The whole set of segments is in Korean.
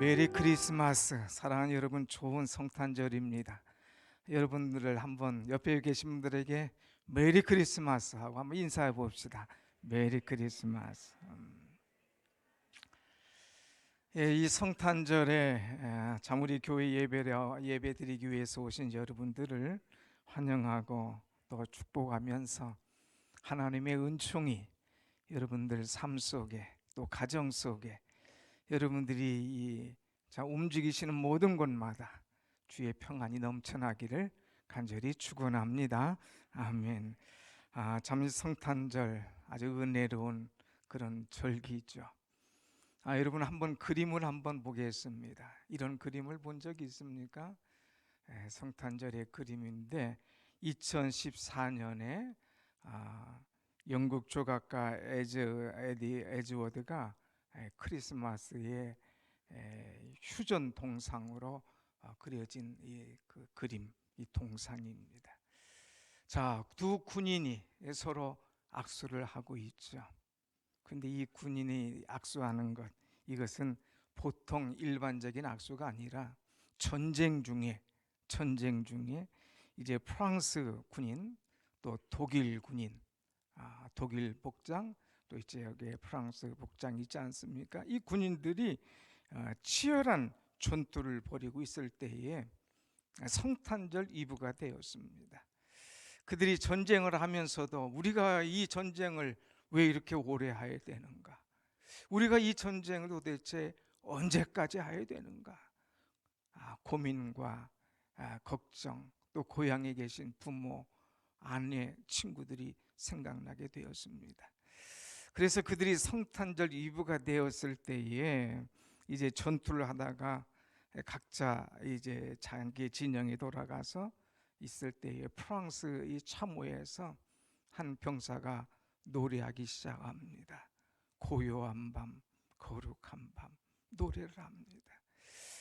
메리 크리스마스. 사랑하는 여러분, 좋은 성탄절입니다. 여러분들을 한번 옆에 계신 분들에게 메리 크리스마스 하고 한번 인사해 봅시다. 메리 크리스마스. 이 성탄절에 참 우리 교회 예배드리기 위해서 오신 여러분들을 환영하고 또 축복하면서 하나님의 은총이 여러분들 삶 속에 또 가정 속에 여러분들이 움직이시는 모든 곳마다 주의 평안이 넘쳐나기를 간절히 축원합니다. 아멘. 참 성탄절 아주 은혜로운 그런 절기죠. 여러분 한번 그림을 한번 보겠습니다. 이런 그림을 본 적이 있습니까? 성탄절의 그림인데 2014년에 영국 조각가 에디 에즈워드가 크리스마스의 휴전 동상으로 그려진 그 그림, 이 동상입니다. 자, 두 군인이 서로 악수를 하고 있죠. 근데 이 군인이 악수하는 것, 이것은 보통 일반적인 악수가 아니라 전쟁 중에 이제 프랑스 군인 또 독일 군인, 독일 복장 또 이제 여기에 프랑스 복장이 있지 않습니까? 이 군인들이 치열한 전투를 벌이고 있을 때에 성탄절 이브가 되었습니다. 그들이 전쟁을 하면서도 우리가 이 전쟁을 왜 이렇게 오래 해야 되는가? 우리가 이 전쟁을 도대체 언제까지 해야 되는가? 고민과 걱정, 또 고향에 계신 부모, 아내, 친구들이 생각나게 되었습니다. 그래서 그들이 성탄절 이브가 되었을 때에 이제 전투를 하다가 각자 이제 자기 진영에 돌아가서 있을 때에 프랑스 이 참호에서 한 병사가 노래하기 시작합니다. 고요한 밤, 거룩한 밤, 노래를 합니다.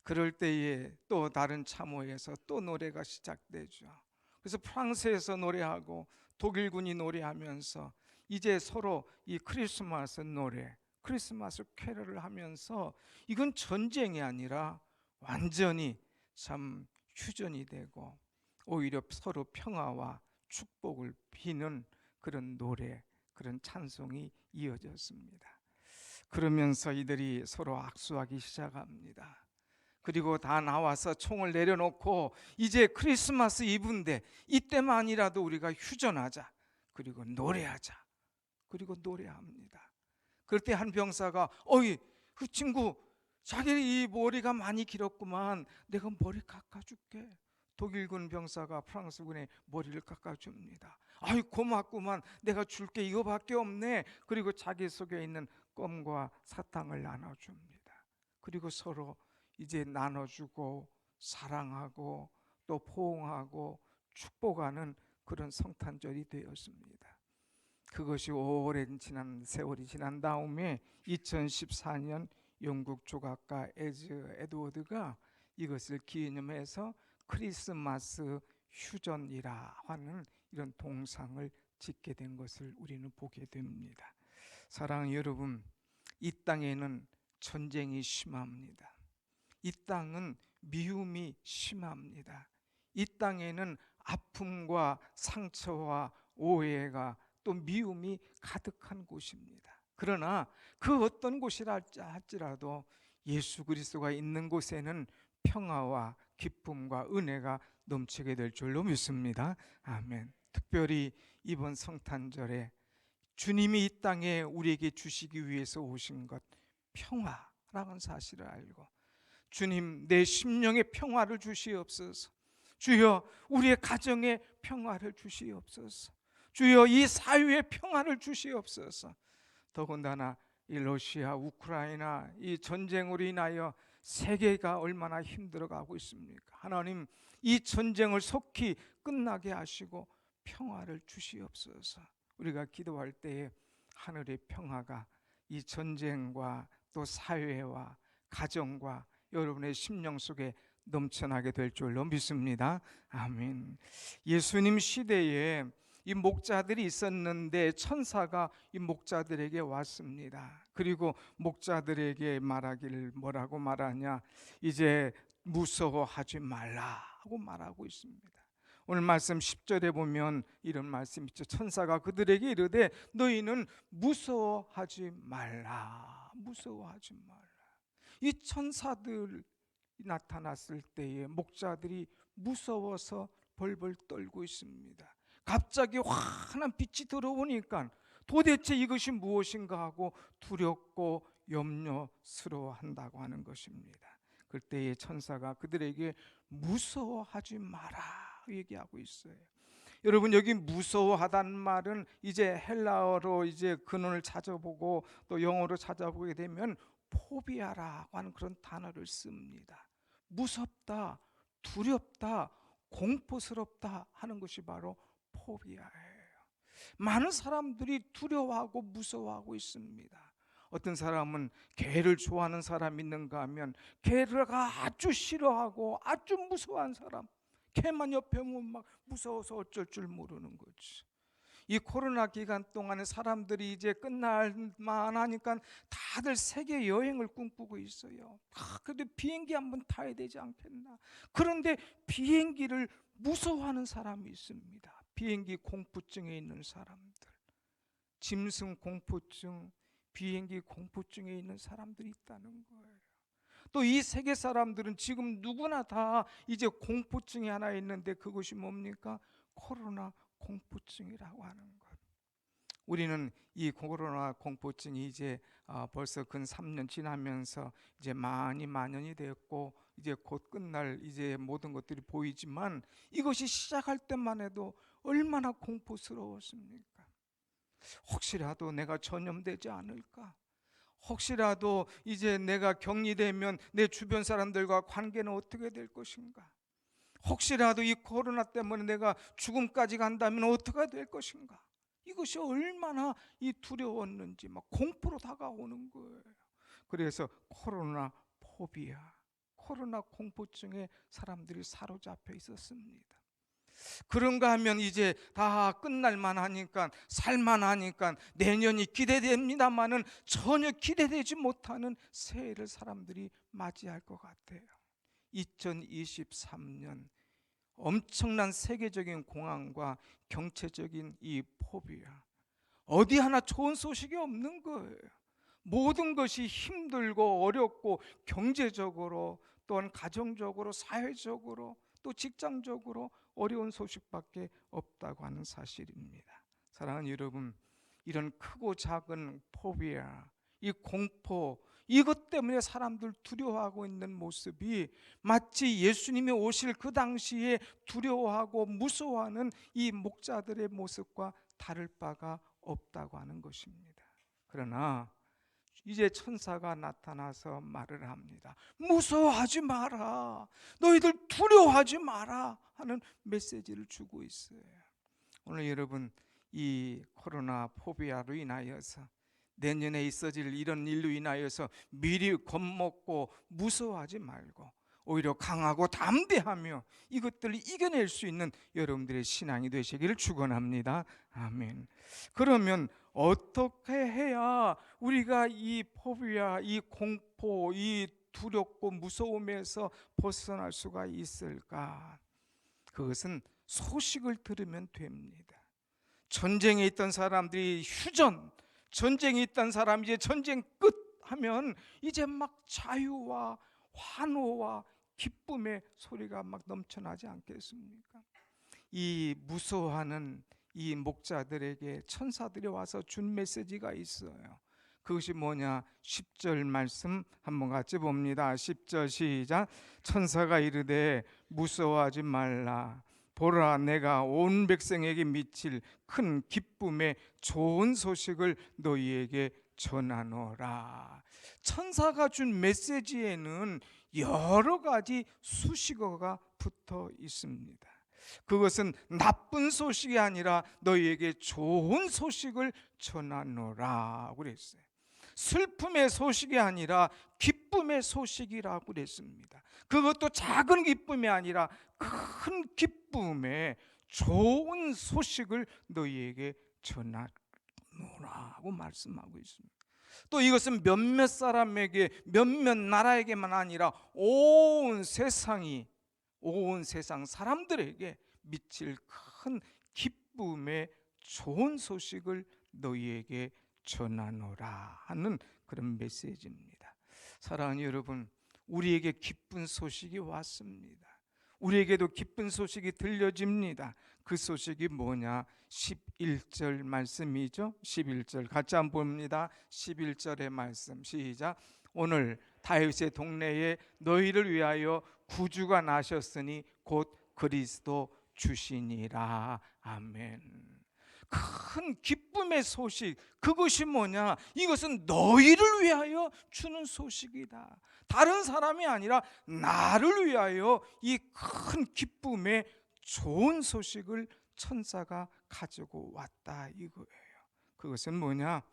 그럴 때에 또 다른 참호에서 또 노래가 시작되죠. 그래서 프랑스에서 노래하고 독일군이 노래하면서 이제 서로 이 크리스마스 노래, 크리스마스 캐럴을 하면서 이건 전쟁이 아니라 완전히 참 휴전이 되고 오히려 서로 평화와 축복을 비는 그런 노래, 그런 찬송이 이어졌습니다. 그러면서 이들이 서로 악수하기 시작합니다. 그리고 다 나와서 총을 내려놓고 이제 크리스마스 이브인데 이때만이라도 우리가 휴전하자. 그리고 노래하자. 그리고 노래합니다. 그럴 때 한 병사가 어이 그 친구 자기 이 머리가 많이 길었구만. 내가 머리 깎아줄게. 독일군 병사가 프랑스군의 머리를 깎아줍니다. 아이 고맙구만. 내가 줄게 이거밖에 없네. 그리고 자기 속에 있는 껌과 사탕을 나눠줍니다. 그리고 서로 이제 나눠주고 사랑하고 또 포옹하고 축복하는 그런 성탄절이 되었습니다. 그것이 오랜 지난 세월이 지난 다음에 2014년 영국 조각가 에드워드가 이것을 기념해서 크리스마스 휴전이라 하는 이런 동상을 짓게 된 것을 우리는 보게 됩니다. 사랑하는 여러분, 이 땅에는 전쟁이 심합니다. 이 땅은 미움이 심합니다. 이 땅에는 아픔과 상처와 오해가 또 미움이 가득한 곳입니다. 그러나 그 어떤 곳이라 할지라도 예수 그리스도가 있는 곳에는 평화와 기쁨과 은혜가 넘치게 될 줄로 믿습니다. 아멘. 특별히 이번 성탄절에 주님이 이 땅에 우리에게 주시기 위해서 오신 것, 평화라는 사실을 알고 주님 내 심령의 평화를 주시옵소서. 주여 우리의 가정에 평화를 주시옵소서. 주여 이 사회에 평화를 주시옵소서. 더군다나 이 러시아, 우크라이나 이 전쟁으로 인하여 세계가 얼마나 힘들어가고 있습니까? 하나님 이 전쟁을 속히 끝나게 하시고 평화를 주시옵소서. 우리가 기도할 때에 하늘의 평화가 이 전쟁과 또 사회와 가정과 여러분의 심령 속에 넘쳐나게 될 줄로 믿습니다. 아멘. 예수님 시대에 이 목자들이 있었는데 천사가 이 목자들에게 왔습니다. 그리고 목자들에게 말하기를 뭐라고 말하냐? 이제 무서워하지 말라 하고 말하고 있습니다. 오늘 말씀 10절에 보면 이런 말씀이 있죠. 천사가 그들에게 이르되 너희는 무서워하지 말라. 무서워하지 말라. 이 천사들 나타났을 때에 목자들이 무서워서 벌벌 떨고 있습니다. 갑자기 환한 빛이 들어오니까 도대체 이것이 무엇인가 하고 두렵고 염려스러워한다고 하는 것입니다. 그때에 천사가 그들에게 무서워하지 마라 얘기하고 있어요. 여러분, 여기 무서워하다는 말은 이제 헬라어로 이제 근원을 찾아보고 또 영어로 찾아보게 되면 포비아라고 하는 그런 단어를 씁니다. 무섭다, 두렵다, 공포스럽다 하는 것이 바로 포비아예요. 많은 사람들이 두려워하고 무서워하고 있습니다. 어떤 사람은 개를 좋아하는 사람이 있는가 하면 개가 아주 싫어하고 아주 무서워한 사람, 개만 옆에 오면 막 무서워서 어쩔 줄 모르는 거지. 이 코로나 기간 동안에 사람들이 이제 끝날만 하니까 다들 세계 여행을 꿈꾸고 있어요. 그래도 비행기 한번 타야 되지 않겠나. 그런데 비행기를 무서워하는 사람이 있습니다. 비행기 공포증에 있는 사람들, 짐승 공포증, 비행기 공포증에 있는 사람들이 있다는 거예요. 또 이 세계 사람들은 지금 누구나 다 이제 공포증이 하나 있는데 그것이 뭡니까? 코로나 공포증이라고 하는 것. 우리는 이 코로나 공포증이 이제 벌써 근 3년 지나면서 이제 많이 만연이 되었고 이제 곧 끝날 이제 모든 것들이 보이지만 이것이 시작할 때만 해도 얼마나 공포스러웠습니까? 혹시라도 내가 전염되지 않을까? 혹시라도 이제 내가 격리되면 내 주변 사람들과 관계는 어떻게 될 것인가? 혹시라도 이 코로나 때문에 내가 죽음까지 간다면 어떻게 될 것인가? 이것이 얼마나 이 두려웠는지 막 공포로 다가오는 거예요. 그래서 코로나 포비아, 코로나 공포증에 사람들이 사로잡혀 있었습니다. 그런가 하면 이제 다 끝날만 하니까 살만하니까 내년이 기대됩니다마는 전혀 기대되지 못하는 새해를 사람들이 맞이할 것 같아요. 2023년 엄청난 세계적인 공황과 경제적인 이 포비아, 어디 하나 좋은 소식이 없는 거예요. 모든 것이 힘들고 어렵고 경제적으로 또한 가정적으로 사회적으로 또 직장적으로 어려운 소식밖에 없다고 하는 사실입니다. 사랑하는 여러분, 이런 크고 작은 포비아, 이 공포, 이것 때문에 사람들 두려워하고 있는 모습이 마치 예수님이 오실 그 당시에 두려워하고 무서워하는 이 목자들의 모습과 다를 바가 없다고 하는 것입니다. 그러나 이제 천사가 나타나서 말을 합니다. 무서워하지 마라, 너희들 두려워하지 마라 하는 메시지를 주고 있어요. 오늘 여러분, 이 코로나 포비아로 인하여서 내년에 있어질 이런 일로 인하여서 미리 겁먹고 무서워하지 말고 오히려 강하고 담대하며 이것들을 이겨낼 수 있는 여러분들의 신앙이 되시기를 축원합니다. 아멘. 그러면 어떻게 해야 우리가 이 포비아, 이 공포, 이 두렵고 무서움에서 벗어날 수가 있을까? 그것은 소식을 들으면 됩니다. 전쟁에 있던 사람들이 휴전, 전쟁에 있던 사람이 이제 전쟁 끝 하면 이제 막 자유와 환호와 기쁨의 소리가 막 넘쳐나지 않겠습니까? 이 무서워하는 이 목자들에게 천사들이 와서 준 메시지가 있어요. 그것이 뭐냐? 10절 말씀 한번 같이 봅니다. 10절 시작. 천사가 이르되 무서워하지 말라, 보라 내가 온 백성에게 미칠 큰 기쁨의 좋은 소식을 너희에게 전하노라. 천사가 준 메시지에는 여러 가지 수식어가 붙어 있습니다. 그것은 나쁜 소식이 아니라 너희에게 좋은 소식을 전하노라 그랬어요. 슬픔의 소식이 아니라 기쁨의 소식이라고 그랬습니다. 그것도 작은 기쁨이 아니라 큰 기쁨의 좋은 소식을 너희에게 전하노라고 말씀하고 있습니다. 또 이것은 몇몇 사람에게, 몇몇 나라에게만 아니라 온 세상 사람들에게 미칠 큰 기쁨의 좋은 소식을 너희에게 전하노라 하는 그런 메시지입니다. 사랑하는 여러분, 우리에게 기쁜 소식이 왔습니다. 우리에게도 기쁜 소식이 들려집니다. 그 소식이 뭐냐? 11절 말씀이죠. 11절 같이 한번 봅니다. 11절의 말씀 시작. 오늘 다윗의 동네에 너희를 위하여 구주가 나셨으니 곧 그리스도 주시니라. 아멘. 큰 기쁨의 소식, 그것이 뭐냐? 이것은 너희를 위하여 주는 소식이다. 다른 사람이 아니라 나를 위하여 이 큰 기쁨의 좋은 소식을 천사가 가지고 왔다 이거예요. 그것은 뭐냐?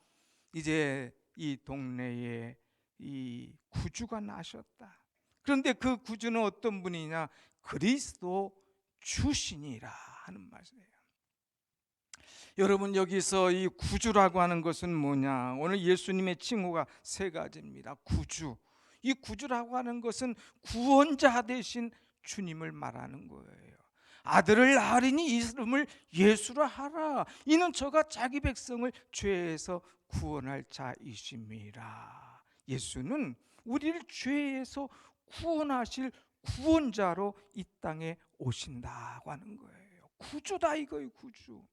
이제 이 동네에 이 구주가 나셨다. 그런데 그 구주는 어떤 분이냐? 그리스도 주시니라 하는 말이에요. 여러분, 여기서 이 구주라고 하는 것은 뭐냐? 오늘 예수님의 칭호가 세 가지입니다. 구주. 이 구주라고 하는 것은 구원자 되신 주님을 말하는 거예요. 아들을 낳으리니 이름을 예수라 하라. 이는 저가 자기 백성을 죄에서 구원할 자이심이라. 예수는 우리를 죄에서 구원하실 구원자로 이 땅에 오신다고 하는 거예요. 구주다 이거예요, 구주.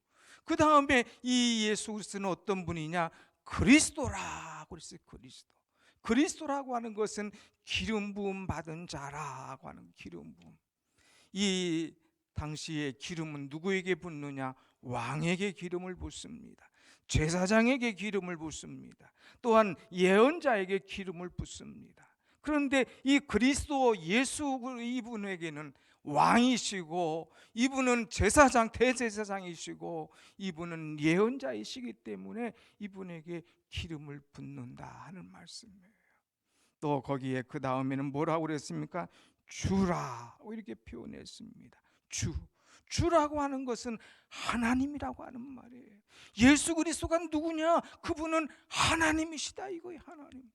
그 다음에 이 예수 그리스도는 어떤 분이냐? 그리스도라고 그랬어요. 그리스도라고 하는 것은 기름 부음 받은 자라고 하는 기름 부음. 이 당시에 기름은 누구에게 붓느냐? 왕에게 기름을 붓습니다. 제사장에게 기름을 붓습니다. 또한 예언자에게 기름을 붓습니다. 그런데 이 그리스도 예수 이분에게는 왕이시고, 이분은 제사장, 대제사장이시고, 이분은 예언자이시기 때문에 이분에게 기름을 붓는다 하는 말씀이에요. 또 거기에 그 다음에는 뭐라고 그랬습니까? 주라고 이렇게 표현했습니다. 주라고 하는 것은 하나님이라고 하는 말이에요. 예수 그리스도가 누구냐? 그분은 하나님이시다 이거예요. 하나님.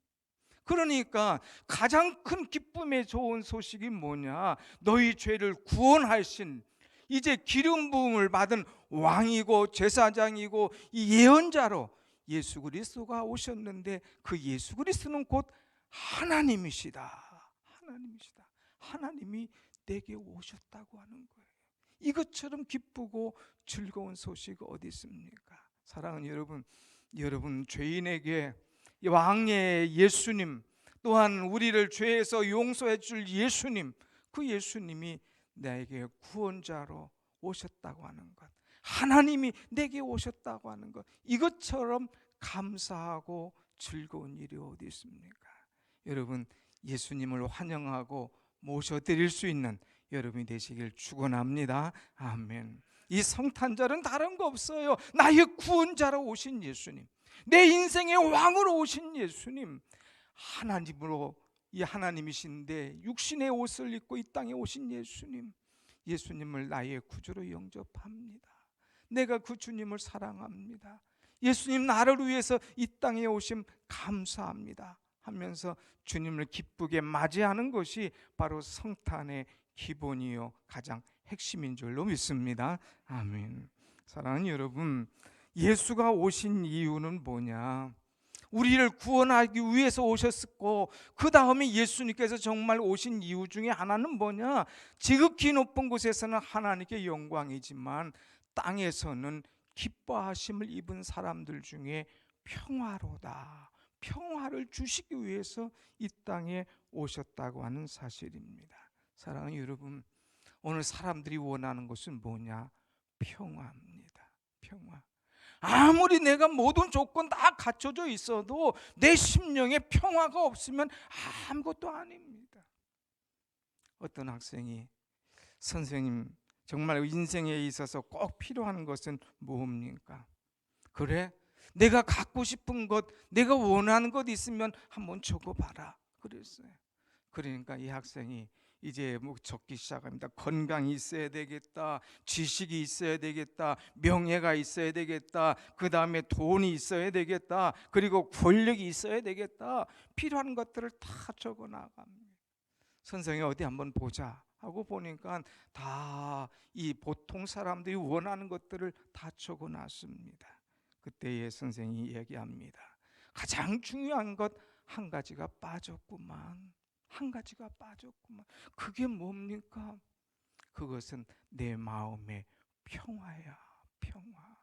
그러니까 가장 큰 기쁨의 좋은 소식이 뭐냐? 너희 죄를 구원하신, 이제 기름 부음을 받은 왕이고 제사장이고 이 예언자로 예수 그리스도가 오셨는데, 그 예수 그리스도는 곧 하나님이시다. 하나님이 내게 오셨다고 하는 거예요. 이것처럼 기쁘고 즐거운 소식 어디 있습니까? 사랑하는 여러분 죄인에게 왕의 예수님, 또한 우리를 죄에서 용서해 줄 예수님, 그 예수님이 나에게 구원자로 오셨다고 하는 것, 하나님이 내게 오셨다고 하는 것, 이것처럼 감사하고 즐거운 일이 어디 있습니까? 여러분, 예수님을 환영하고 모셔드릴 수 있는 여러분이 되시길 축원합니다. 아멘. 이 성탄절은 다른 거 없어요. 나의 구원자로 오신 예수님, 내 인생의 왕으로 오신 예수님, 하나님으로, 이 하나님이신데 육신의 옷을 입고 이 땅에 오신 예수님, 예수님을 나의 구주로 영접합니다. 내가 그 주님을 사랑합니다. 예수님 나를 위해서 이 땅에 오심 감사합니다 하면서 주님을 기쁘게 맞이하는 것이 바로 성탄의 기본이요 가장 핵심인 줄로 믿습니다. 아멘. 사랑하는 여러분, 예수가 오신 이유는 뭐냐? 우리를 구원하기 위해서 오셨고, 그 다음에 예수님께서 정말 오신 이유 중에 하나는 뭐냐? 지극히 높은 곳에서는 하나님께 영광이지만 땅에서는 기뻐하심을 입은 사람들 중에 평화로다, 평화를 주시기 위해서 이 땅에 오셨다고 하는 사실입니다. 사랑하는 여러분, 오늘 사람들이 원하는 것은 뭐냐? 평화입니다. 평화. 아무리 내가 모든 조건 다 갖춰져 있어도 내 심령에 평화가 없으면 아무것도 아닙니다. 어떤 학생이, 선생님, 정말 인생에 있어서 꼭 필요한 것은 뭡니까? 그래? 내가 갖고 싶은 것, 내가 원하는 것 있으면 한번 적어봐라 그랬어요. 그러니까 이 학생이 이제 뭐 적기 시작합니다. 건강이 있어야 되겠다, 지식이 있어야 되겠다, 명예가 있어야 되겠다, 그 다음에 돈이 있어야 되겠다, 그리고 권력이 있어야 되겠다. 필요한 것들을 다 적어 나갑니다. 선생이 어디 한번 보자 하고 보니까 다 이 보통 사람들이 원하는 것들을 다 적어 놨습니다. 그때에 선생이 얘기합니다. 가장 중요한 것 한 가지가 빠졌구만. 한 가지가 빠졌구만. 그게 뭡니까? 그것은 내 마음의 평화야. 평화.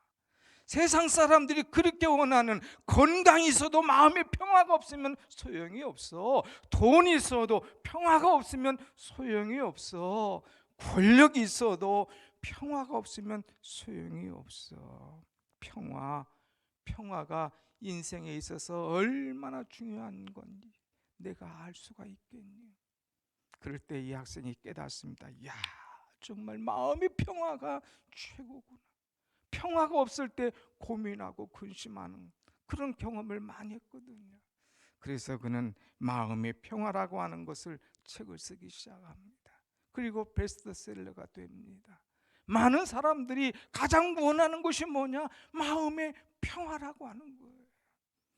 세상 사람들이 그렇게 원하는 건강이 있어도 마음의 평화가 없으면 소용이 없어. 돈이 있어도 평화가 없으면 소용이 없어. 권력이 있어도 평화가 없으면 소용이 없어. 평화가 인생에 있어서 얼마나 중요한 건지 내가 알 수가 있겠니? 그럴 때 이 학생이 깨닫습니다. 야, 정말 마음의 평화가 최고구나. 평화가 없을 때 고민하고 근심하는 그런 경험을 많이 했거든요. 그래서 그는 마음의 평화라고 하는 것을 책을 쓰기 시작합니다. 그리고 베스트셀러가 됩니다. 많은 사람들이 가장 원하는 것이 뭐냐? 마음의 평화라고 하는 거예요.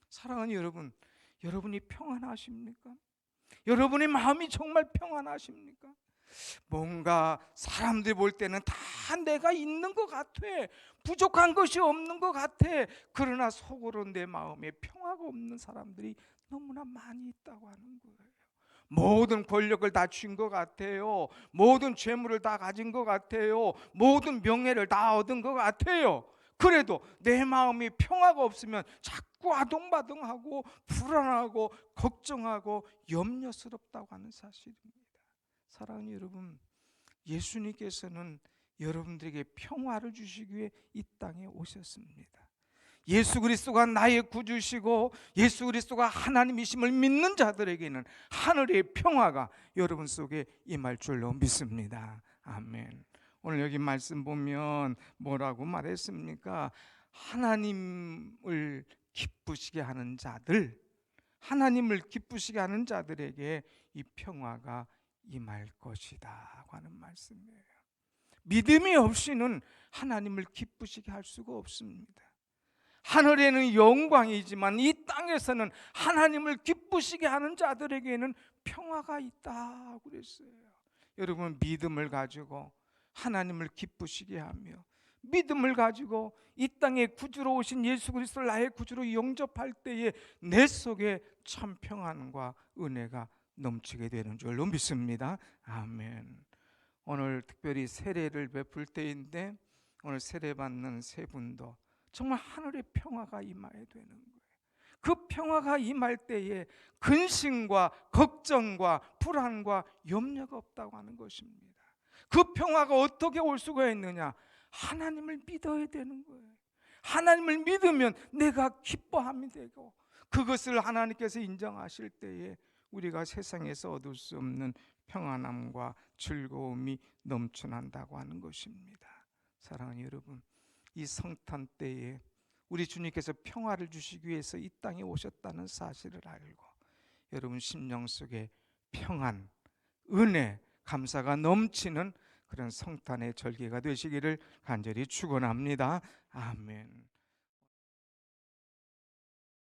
사랑하는 여러분, 여러분이 평안하십니까? 여러분의 마음이 정말 평안하십니까? 뭔가 사람들이 볼 때는 다 내가 있는 것 같아, 부족한 것이 없는 것 같아. 그러나 속으로 내 마음에 평화가 없는 사람들이 너무나 많이 있다고 하는 거예요. 모든 권력을 다 쥔 것 같아요. 모든 재물을 다 가진 것 같아요. 모든 명예를 다 얻은 것 같아요. 그래도 내 마음이 평화가 없으면 자꾸 아동바동하고 불안하고 걱정하고 염려스럽다고 하는 사실입니다. 사랑하는 여러분, 예수님께서는 여러분들에게 평화를 주시기 위해 이 땅에 오셨습니다. 예수 그리스도가 나의 구주시고 예수 그리스도가 하나님이심을 믿는 자들에게는 하늘의 평화가 여러분 속에 임할 줄로 믿습니다. 아멘. 오늘 여기 말씀 보면 뭐라고 말했습니까? 하나님을 기쁘시게 하는 자들, 하나님을 기쁘시게 하는 자들에게 이 평화가 임할 것이다 하는 말씀이에요. 믿음이 없이는 하나님을 기쁘시게 할 수가 없습니다. 하늘에는 영광이지만 이 땅에서는 하나님을 기쁘시게 하는 자들에게는 평화가 있다 그랬어요. 여러분, 믿음을 가지고 하나님을 기쁘시게 하며 믿음을 가지고 이 땅에 구주로 오신 예수 그리스도를 나의 구주로 영접할 때에 내 속에 참 평안과 은혜가 넘치게 되는 줄로 믿습니다. 아멘. 오늘 특별히 세례를 베풀 때인데 오늘 세례 받는 세 분도 정말 하늘의 평화가 임하게 되는 거예요. 그 평화가 임할 때에 근심과 걱정과 불안과 염려가 없다고 하는 것입니다. 그 평화가 어떻게 올 수가 있느냐? 하나님을 믿어야 되는 거예요. 하나님을 믿으면 내가 기뻐함이 되고 그것을 하나님께서 인정하실 때에 우리가 세상에서 얻을 수 없는 평안함과 즐거움이 넘쳐난다고 하는 것입니다. 사랑하는 여러분, 이 성탄 때에 우리 주님께서 평화를 주시기 위해서 이 땅에 오셨다는 사실을 알고 여러분 심령 속에 평안, 은혜, 감사가 넘치는 그런 성탄의 절기가 되시기를 간절히 축원합니다. 아멘.